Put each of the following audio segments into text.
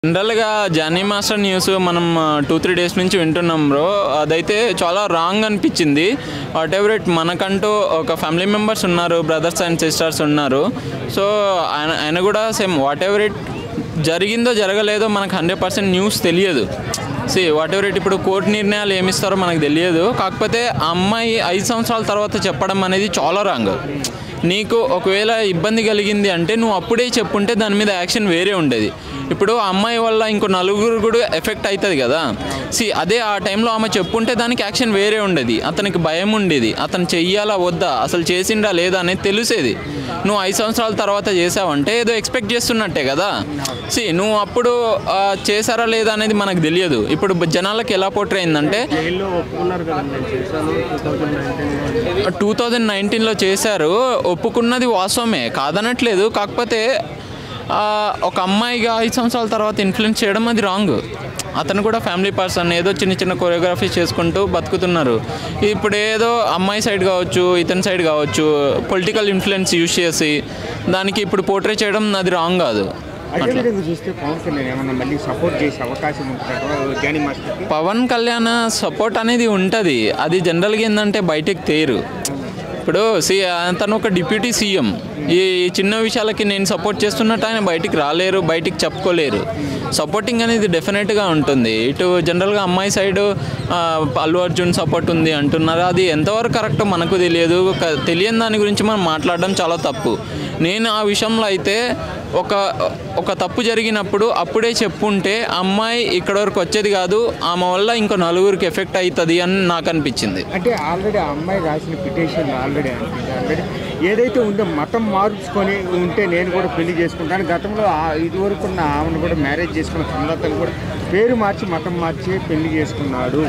జనరల్‌గా 'Johnny master' news మనం 2, 3 days నుంచి వింటున్నాం బ్రో. అదైతే చాలా రాంగ్ అనిపించింది. వాటెవర్ ఇట్ మనకంటూ ఒక ఫ్యామిలీ మెంబర్స్ ఉన్నారు. బ్రదర్స్ అండ్ సిస్టర్స్ ఉన్నారు. సో ఆయన కూడా సేమ్ వాటెవర్ ఇట్ జరిగిందో జరగలేదో మనకు 100% న్యూస్ తెలియదు. వాటెవర్ ఇట్ ఇప్పుడు కోర్టు నిర్ణయాలు ఏమిస్తారో మనకు తెలియదు. కాకపోతే ఆ అమ్మాయి 5 సంవత్సరాల తర్వాత చెప్పడం అనేది చాలా రాంగ్. నీకు ఒకవేళ ఇబ్బంది కలిగింది అంటే నువ్వు అప్పుడే చెప్పుంటే దాని మీద యాక్షన్ వేరే ఉండేది. ఇప్పుడు ఆ అమ్మాయి వల్ల ఇంకో నలుగురు కూడా ఎఫెక్ట్ అవుతుంది కదా. అదే ఆ టైంలో ఆమె చెప్పుంటే దానికి యాక్షన్ వేరే ఉండేది. అతనికి భయం ఉండేది, అతను చెయ్యాలా వద్దా, అసలు చేసిండా లేదా అనేది తెలిసేది. నువ్వు 5 సంవత్సరాల తర్వాత చేసావంటే ఏదో ఎక్స్పెక్ట్ చేస్తున్నట్టే కదా. నువ్వు అప్పుడు చేశారా లేదా అనేది మనకు తెలియదు. ఇప్పుడు జనాలకు ఎలా పోట్రే అయిందంటే 2019లో చేశారు, ఒప్పుకున్నది వాస్తవమే, కాదనట్లేదు. కాకపోతే ఒక అమ్మాయిగా 5 సంవత్సరాల తర్వాత ఇన్ఫ్లుయెన్స్ చేయడం అది రాంగ్. అతను కూడా ఫ్యామిలీ పర్సన్, ఏదో చిన్న చిన్న కొరియోగ్రఫీ చేసుకుంటూ బతుకుతున్నారు. ఇప్పుడు ఏదో అమ్మాయి సైడ్ కావచ్చు, ఇతని సైడ్ కావచ్చు, పొలిటికల్ ఇన్ఫ్లుయెన్స్ యూజ్ చేసి దానికి ఇప్పుడు పోర్ట్రే చేయడం అది రాంగ్ కాదు. పవన్ కళ్యాణ్ సపోర్ట్ అనేది ఉంటుంది. అది జనరల్గా ఏంటంటే బయటకు తేరు. ఇప్పుడు అతను ఒక డిప్యూటీ సీఎం. ఈ చిన్న విషయాలకి నేను సపోర్ట్ చేస్తున్నట్టు ఆయన బయటికి రాలేరు, బయటికి చెప్పుకోలేరు. సపోర్టింగ్ అనేది డెఫినెట్గా ఉంటుంది. ఇటు జనరల్గా అమ్మాయి సైడు అల్లు అర్జున్ సపోర్ట్ ఉంది అంటున్నారు. అది ఎంతవరకు కరెక్టో మనకు తెలియదు. తెలియని దాని గురించి మనం మాట్లాడడం చాలా తప్పు. నేను ఆ విషయంలో అయితే ఒక తప్పు జరిగినప్పుడు అప్పుడే చెప్పుంటే అమ్మాయి ఇక్కడ వరకు వచ్చేది కాదు, ఆమె వల్ల ఇంకో నలుగురికి ఎఫెక్ట్ అవుతుంది అని నాకు అనిపించింది. అంటే ఆల్రెడీ ఆ అమ్మాయి రాసిన పిటిషన్ ఆల్రెడీ ఏదైతే ఉందో మతం మార్చుకొని ఉంటే నేను కూడా పెళ్లి చేసుకుంటాను. గతంలో ఇదివరకు ఉన్న ఆమెను కూడా మ్యారేజ్ చేసుకున్న సందర్భాలు కూడా పేరు మార్చి మతం మార్చి పెళ్లి చేసుకున్నాడు.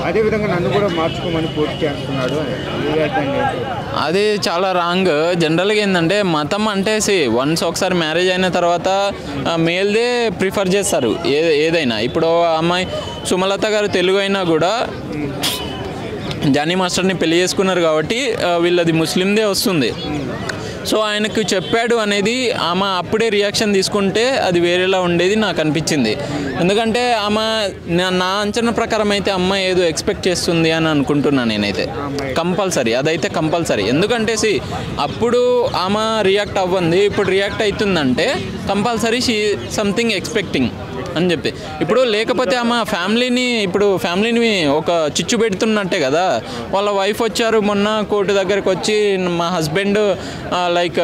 అదేవిధంగా నన్ను కూడా మార్చుకోమని పోటీ చేస్తున్నాడు. అది చాలా రాంగ్. జనరల్గా ఏంటంటే మతం అంటే వన్స్ ఒకసారి మ్యారేజ్ అయిన తర్వాత మేల్దే ప్రిఫర్ చేస్తారు ఏదైనా. ఇప్పుడు అమ్మాయి సుమలత గారు తెలుగు అయినా కూడా జానీ మాస్టర్ని పెళ్లి చేసుకున్నారు కాబట్టి వీళ్ళది ముస్లిందే వస్తుంది. సో ఆయనకు చెప్పాడు అనేది ఆమె అప్పుడే రియాక్షన్ తీసుకుంటే అది వేరేలా ఉండేది నాకు అనిపించింది. ఎందుకంటే ఆమె నా అంచనా ప్రకారం అయితే అమ్మాయి ఏదో ఎక్స్పెక్ట్ చేస్తుంది అని అనుకుంటున్నాను నేనైతే. కంపల్సరీ అదైతే కంపల్సరీ. ఎందుకంటే అప్పుడు ఆమె రియాక్ట్ అవ్వంది, ఇప్పుడు రియాక్ట్ అవుతుందంటే కంపల్సరీ షీ సంథింగ్ ఎక్స్పెక్టింగ్ అని చెప్పి. ఇప్పుడు లేకపోతే ఆమె ఫ్యామిలీని ఒక చిచ్చు పెడుతున్నట్టే కదా. వాళ్ళ వైఫ్ వచ్చారు మొన్న కోర్టు దగ్గరకు వచ్చి, మా హస్బెండ్ లైక్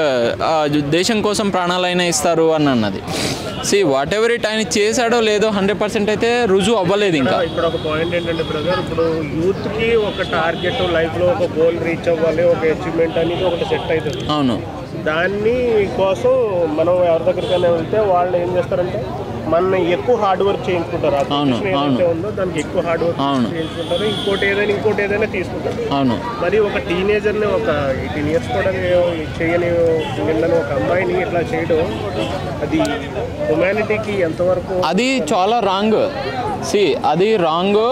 దేశం కోసం ప్రాణాలైనా ఇస్తారు అని అన్నది. వాటెవర్ ఇట్ ఆయన చేశాడో లేదో 100% అయితే రుజువు అవ్వలేదు. ఇంకా ఇప్పుడు ఒక పాయింట్ ఏంటంటే బ్రదర్, ఇప్పుడు యూత్కి ఒక టార్గెట్, లైఫ్లో ఒక గోల్ రీచ్ అవ్వాలి, ఒక అచీవ్మెంట్ అనేది ఒకటి సెట్ అవుతుంది. అవును. దాన్ని కోసం మనం ఎవరి దగ్గరికైనా వెళ్తే వాళ్ళు ఏం చేస్తారంటే మన ఎక్కువ హార్డ్ వర్క్ చేయించుకుంటారు. ఉందో దానికి ఎక్కువ హార్డ్ వర్క్ చేయించుకుంటారు. ఇంకోటి ఏదైనా తీసుకుంటారు. అవును. మరి ఒక టీనేజర్ని, ఒక 18 years కూడా చేయని వెళ్ళని ఒక అమ్మాయిని ఇట్లా చేయడం అది హ్యుమానిటీకి ఎంతవరకు? అది చాలా రాంగ్. అది రాంగ్.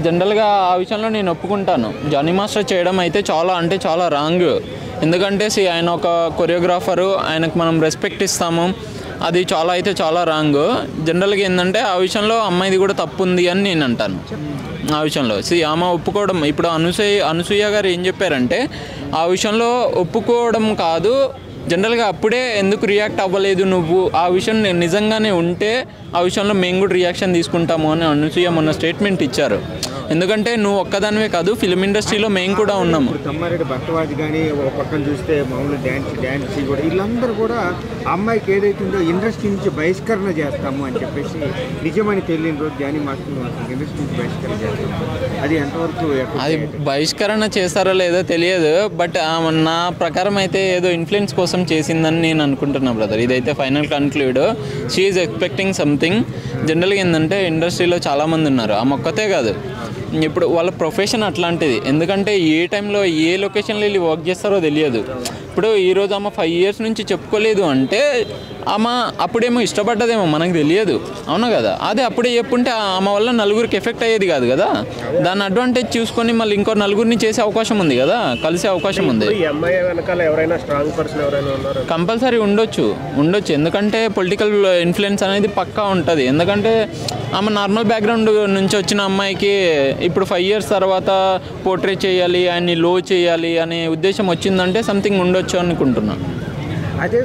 జనరల్గా ఆ విషయంలో నేను ఒప్పుకుంటాను. జానీ మాస్టర్ చేయడం అయితే చాలా రాంగ్. ఎందుకంటే ఆయన ఒక కొరియోగ్రాఫరు, ఆయనకు మనం రెస్పెక్ట్ ఇస్తాము. అది చాలా రాంగ్. జనరల్గా ఏంటంటే ఆ విషయంలో అమ్మాయిది కూడా తప్పు ఉంది అని నేను అంటాను. ఆ విషయంలో ఆమె ఒప్పుకోవడం, ఇప్పుడు అనసూయ గారు ఏం చెప్పారంటే ఆ విషయంలో ఒప్పుకోవడం కాదు, జనరల్గా అప్పుడే ఎందుకు రియాక్ట్ అవ్వలేదు నువ్వు, ఆ విషయం నిజంగానే ఉంటే ఆ విషయంలో మేము కూడా రియాక్షన్ తీసుకుంటాము అని అనసూయ మొన్న స్టేట్మెంట్ ఇచ్చారు. ఎందుకంటే నువ్వు ఒక్కదానివే కాదు, ఫిల్మ్ ఇండస్ట్రీలో మేము కూడా ఉన్నాము. తమ్మారెడ్డి భట్టవాది కానీ ఒక పక్కన చూస్తే మామూలు డ్యాన్స్ కూడా వీళ్ళందరూ కూడా అమ్మాయికి ఏదైతుందో ఇండస్ట్రీ నుంచి బహిష్కరణ చేస్తాము అని చెప్పేసి నిజమని తెలియని రోజు జానీ మాస్టర్ ఇండస్ట్రీ నుంచి బహిష్కరణ చేస్తాము. అది ఎంతవరకు అది బహిష్కరణ చేస్తారో లేదో తెలియదు. బట్ నా ప్రకారం అయితే ఏదో ఇన్ఫ్లుయెన్స్ కోసం చేసిందని నేను అనుకుంటున్నా బ్రదర్. ఇదైతే final conclude. She is expecting something. జనరల్గా ఏంటంటే ఇండస్ట్రీలో చాలామంది ఉన్నారు, ఆ మొక్కతే కాదు. ఇప్పుడు వాళ్ళ ప్రొఫెషన్ అట్లాంటిది. ఎందుకంటే ఏ టైంలో ఏ లొకేషన్లో వెళ్ళి వర్క్ చేస్తారో తెలియదు. ఇప్పుడు ఈరోజు ఆమె 5 years నుంచి చెప్పుకోలేదు అంటే ఆమె అప్పుడేమో ఇష్టపడ్డదేమో మనకు తెలియదు, అవునా కదా? అదే అప్పుడే చెప్పుంటే ఆమె వల్ల నలుగురికి ఎఫెక్ట్ అయ్యేది కాదు కదా. దాని అడ్వాంటేజ్ చూసుకొని మళ్ళీ ఇంకో నలుగురిని చేసే అవకాశం ఉంది కదా, కలిసే అవకాశం ఉంది. ఈ అమ్మాయి వెనకాల ఎవరైనా స్ట్రాంగ్ పర్సన్ ఎవరైనా ఉన్నారు? కంపల్సరీ ఉండొచ్చు, ఎందుకంటే పొలిటికల్ ఇన్ఫ్లుయెన్స్ అనేది పక్కా ఉంటుంది. ఎందుకంటే ఆమె నార్మల్ బ్యాక్గ్రౌండ్ నుంచి వచ్చిన అమ్మాయికి ఇప్పుడు 5 years తర్వాత పోర్ట్రే చేయాలి, ఆయన్ని లో చేయాలి అనే ఉద్దేశం వచ్చిందంటే సంథింగ్ ఉండొచ్చు అనుకుంటున్నాను. అదే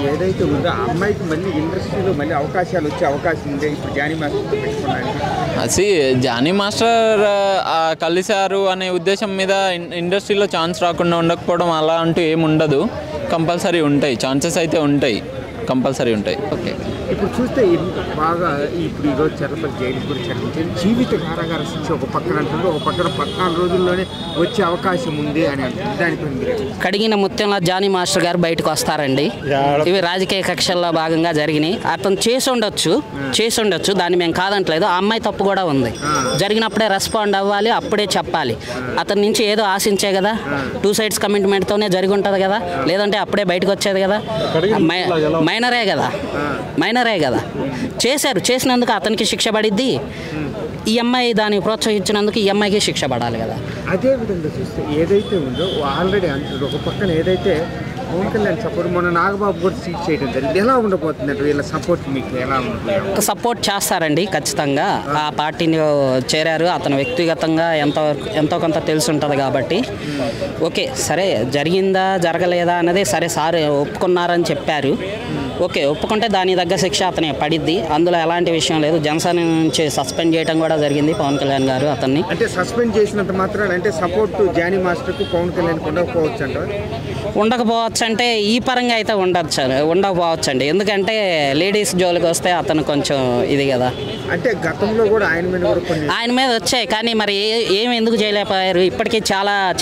ఏదైతే ఉందో ఆ అమ్మాయికి మళ్ళీ ఇండస్ట్రీలో మళ్ళీ అవకాశాలు వచ్చే అవకాశం ఉంది ఇప్పుడు జానీ మాస్టర్ పెట్టుకున్నాను. అది జానీ మాస్టర్ కలిశారు అనే ఉద్దేశం మీద ఇండస్ట్రీలో ఛాన్స్ రాకుండా ఉండకపోవడం అలా అంటూ ఏమి ఉండదు. కంపల్సరీ ఉంటాయి, ఛాన్సెస్ అయితే ఉంటాయి, కంపల్సరీ ఉంటాయి. ఓకే, ఇప్పుడు చూస్తే బాగా ఇప్పుడు ఈరోజు చెర్లపల్లి జైలు కూడా చర్చించారు. జీవిత కారాగార శిక్ష ఒక పక్కన అంటుంది, ఒక పక్కన 14 రోజుల్లోనే వచ్చే అవకాశం ఉంది అని అంటుంది. దానిపై కడిగిన ముత్యంలో జానీ మాస్టర్ గారు బయటకు వస్తారండి. ఇవి రాజకీయ కక్షల్లో భాగంగా జరిగినాయి. అతను చేసి ఉండొచ్చు, దాన్ని మేము కాదంటలేదు. ఆ అమ్మాయి తప్పు కూడా ఉంది. జరిగినప్పుడే రెస్పాండ్ అవ్వాలి, అప్పుడే చెప్పాలి. అతని నుంచి ఏదో ఆశించే కదా, 2 sides కమిట్మెంట్తోనే జరిగి ఉంటుంది కదా, లేదంటే అప్పుడే బయటకు వచ్చేది కదా. మైనరే కదా చేసినందుకు అతనికి శిక్ష పడిద్ది. ఈ అమ్మాయి దాన్ని ప్రోత్సహించినందుకు ఈ అమ్మాయికి శిక్ష పడాలి కదా. అదే విధంగా చూస్తే ఏదైతే ఉందో ఆల్రెడీ అంటారు, ఒక పక్కన ఏదైతే పవన్ కళ్యాణ్ సపోర్ట్ మొన్న నాగబాబు కూడా సీట్ చేయడం జరిగింది. ఎలా ఉండబోతుంది అంటే వీళ్ళ సపోర్ట్ మీకు ఎలా ఉంటుంది? సపోర్ట్ చేస్తారండి ఖచ్చితంగా. ఆ పార్టీని చేరారు, అతను వ్యక్తిగతంగా ఎంతో కొంత తెలిసి ఉంటుంది కాబట్టి ఓకే సరే, జరిగిందా జరగలేదా అనేది సరే సార్ ఒప్పుకున్నారని చెప్పారు. ఓకే, ఒప్పుకుంటే దాని దగ్గర శిక్ష అతనే పడిద్ది, అందులో ఎలాంటి విషయం లేదు. జనసేన నుంచి సస్పెండ్ చేయడం కూడా జరిగింది పవన్ కళ్యాణ్ గారు అతన్ని. అంటే సస్పెండ్ చేసినంత మాత్రాన అంటే సపోర్ట్ జానీ మాస్టర్కు పవన్ కళ్యాణ్ ఉండకపోవచ్చు అంటారు? ఉండకపోవచ్చు అంటే ఈ పరంగా అయితే ఉండకపోవచ్చు అండి. ఎందుకంటే లేడీస్ జోలికి వస్తే అతను కొంచెం ఇది కదా. అంటే గతంలో కూడా ఆయన మీద వచ్చాయి, కానీ మరి ఏమి ఎందుకు చేయలేకపోయారు? ఇప్పటికీ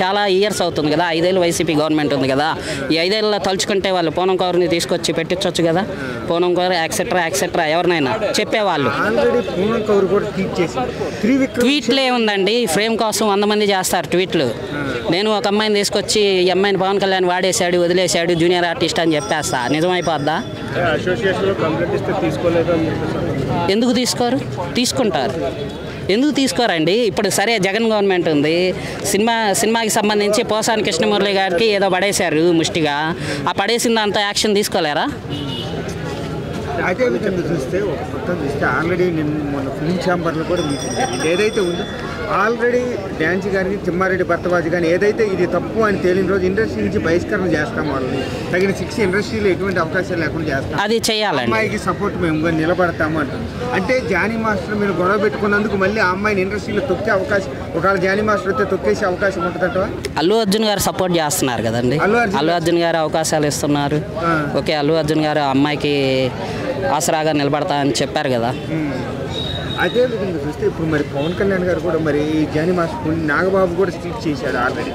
చాలా ఇయర్స్ అవుతుంది కదా, 5 ఏళ్ళు వైసీపీ గవర్నమెంట్ ఉంది కదా. ఈ 5 ఏళ్ళలో తలుచుకుంటే వాళ్ళు పూనం కౌరుని తీసుకొచ్చి పెట్టించవచ్చు కదా. పూనం కౌరు ఎక్సెట్రా ఎవరినైనా చెప్పేవాళ్ళు. ట్వీట్లు ఏముందండి, ఫ్రేమ్ కోసం 100 మంది చేస్తారు ట్వీట్లు. నేను ఒక అమ్మాయిని తీసుకొచ్చి ఈ అమ్మాయిని పవన్ కళ్యాణ్ వాడేశాడు, వదిలేశాడు, జూనియర్ ఆర్టిస్ట్ అని చెప్పేస్తా, నిజమైపోద్దా? ఎందుకు తీసుకుంటారు? ఎందుకు తీసుకోరండి? ఇప్పుడు సరే జగన్ గవర్నమెంట్ ఉంది, సినిమాకి సంబంధించి పోసాని కృష్ణమురళి గారికి ఏదో పడేశారు ముష్టిగా, ఆ పడేసిన దాంతో యాక్షన్ తీసుకోలేరా? అదే విధంగా చూస్తే ఒక పక్కన చూస్తే ఆల్రెడీ నేను మొన్న ఫిల్మ్ ఛాంబర్లో కూడా మీటింగ్ ఏదైతే ఉందో ఆల్రెడీ డ్యాన్స్ కానీ తిమ్మారెడ్డి భర్తబాజీ కానీ ఏదైతే ఇది తప్పు అని తేలిన రోజు ఇండస్ట్రీ నుంచి బహిష్కరణ చేస్తాం, వాళ్ళని తగిన శిక్ష ఇండస్ట్రీలో ఎటువంటి అవకాశాలు లేకుండా చేస్తాం, అది చేయాలి. అమ్మాయికి సపోర్ట్ మేము నిలబడతాము అంటాం. అంటే జానీ మాస్టర్ మీరు గొడవ పెట్టుకున్నందుకు మళ్ళీ ఆ అమ్మాయిని ఇండస్ట్రీలో తొక్కే అవకాశం, ఒకవేళ జానీ మాస్టర్ వస్తే తొక్కేసే అవకాశం ఉంటుందంట. అల్లు అర్జున్ గారు సపోర్ట్ చేస్తున్నారు కదండి, అల్లు అర్జున్ గారు అవకాశాలు ఇస్తున్నారు. ఓకే, అల్లు అర్జున్ గారు అమ్మాయికి ఆసరాగా నిలబడతా అని చెప్పారు కదా. అదే విధంగా చూస్తే ఇప్పుడు మరి పవన్ కళ్యాణ్ గారు కూడా మరి జానీ మాస్టర్ నాగబాబు కూడా ట్వీట్ చేశాడు ఆల్రెడీ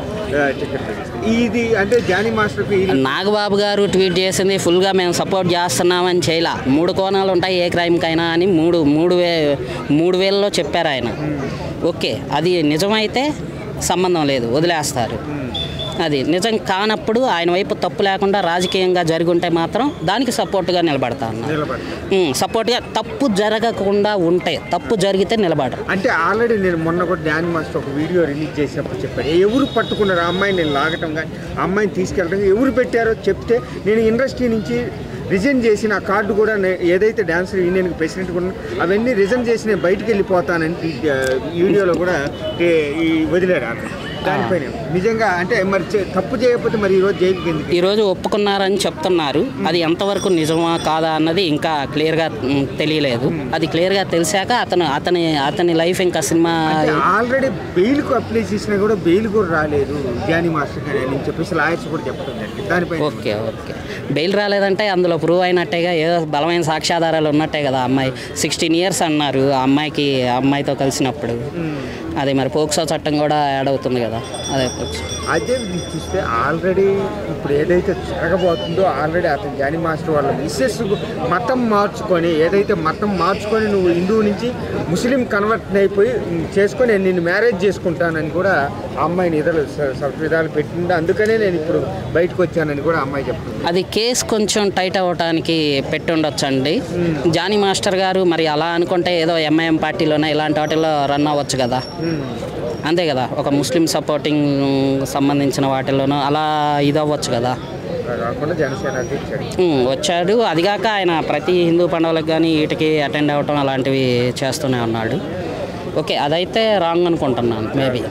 టికెట్. ఇది అంటే జానీ మాస్టర్కి నాగబాబు గారు ట్వీట్ చేసింది ఫుల్గా మేము సపోర్ట్ చేస్తున్నామని చేయలే. 3 కోణాలు ఉంటాయి ఏ క్రైమ్కైనా అని మూడు వేలలో చెప్పారు ఆయన. ఓకే, అది నిజమైతే సంబంధం లేదు, వదిలేస్తారు. అది నిజం కానప్పుడు ఆయన వైపు తప్పు లేకుండా రాజకీయంగా జరుగుంటే మాత్రం దానికి సపోర్ట్గా నిలబడతాను. సపోర్ట్గా తప్పు జరగకుండా ఉంటే, తప్పు జరిగితే నిలబడరు. అంటే ఆల్రెడీ నేను మొన్న కూడా డానీ మాస్టర్ ఒక వీడియో రిలీజ్ చేసినప్పుడు చెప్పాడు, ఎవరు పట్టుకున్నారు ఆ అమ్మాయిని నేను లాగటం కానీ ఆ అమ్మాయిని తీసుకెళ్ళడం ఎవరు పెట్టారో చెప్తే నేను ఇండస్ట్రీ నుంచి రిజైన్ చేసిన ఆ కార్డు కూడా ఏదైతే డాన్సర్ యూనియన్కి ప్రెసిడెంట్ కూడా అవన్నీ రిజైన్ చేసి నేను బయటికి వెళ్ళిపోతానని వీడియోలో కూడా వదిలేడు. దానిపైన నిజంగా అంటే మరి తప్పు చేయకపోతే మరి ఈరోజు జైలుకి ఎందుకు? ఈరోజు ఒప్పుకున్నారని చెప్తున్నారు, అది ఎంతవరకు నిజమా కాదా అన్నది ఇంకా క్లియర్గా తెలియలేదు. అది క్లియర్గా తెలిసాక అతని లైఫ్ ఇంకా సినిమా ఆల్రెడీ బెయిల్కు అప్లై చేసినా కూడా బెయిల్ కూడా రాలేదు జానీ మాస్టర్ గారు అని చెప్పేసి లాయర్స్ కూడా చెప్పడం జరిగింది. దానిపై ఓకే బెయిల్ రాలేదంటే అందులో ప్రూవ్ అయినట్టేగా, ఏదో బలమైన సాక్ష్యాధారాలు ఉన్నట్టే కదా. అమ్మాయి 16 years అన్నారు ఆ అమ్మాయితో కలిసినప్పుడు. అదే మరి పోక్సో చట్టం కూడా యాడ్ అవుతుంది కదా, అదే అదే చూస్తే ఆల్రెడీ ఇప్పుడు ఏదైతే జరగబోతుందో ఆల్రెడీ అతను జానీ మాస్టర్ వాళ్ళ మిస్సెస్ మతం మార్చుకొని ఏదైతే మతం మార్చుకొని నువ్వు హిందువు నుంచి ముస్లిం కన్వర్ట్ అయిపోయి చేసుకొని నేను మ్యారేజ్ చేసుకుంటానని కూడా ఆ అమ్మాయిని ఇతరులు విధాలు పెట్టింది. అందుకనే నేను ఇప్పుడు బయటకు వచ్చానని కూడా అమ్మాయి చెప్తుంది. అది కేసు కొంచెం టైట్ అవ్వడానికి పెట్టుండొచ్చండి. జానీ మాస్టర్ గారు మరి అలా అనుకుంటే ఏదో ఎంఐఎం పార్టీలోనే ఇలాంటి వాటిల్లో రన్ అవ్వచ్చు కదా, అంతే కదా. ఒక ముస్లిం సపోర్టింగ్ సంబంధించిన వాటిల్లోనూ అలా ఇది అవ్వచ్చు కదా. వచ్చాడు. అదిగాక ఆయన ప్రతి హిందూ పండుగలకు కానీ వీటికి అటెండ్ అవ్వటం అలాంటివి చేస్తూనే ఉన్నాడు. ఓకే, అదైతే రాంగ్ అనుకుంటున్నాను మేబీ.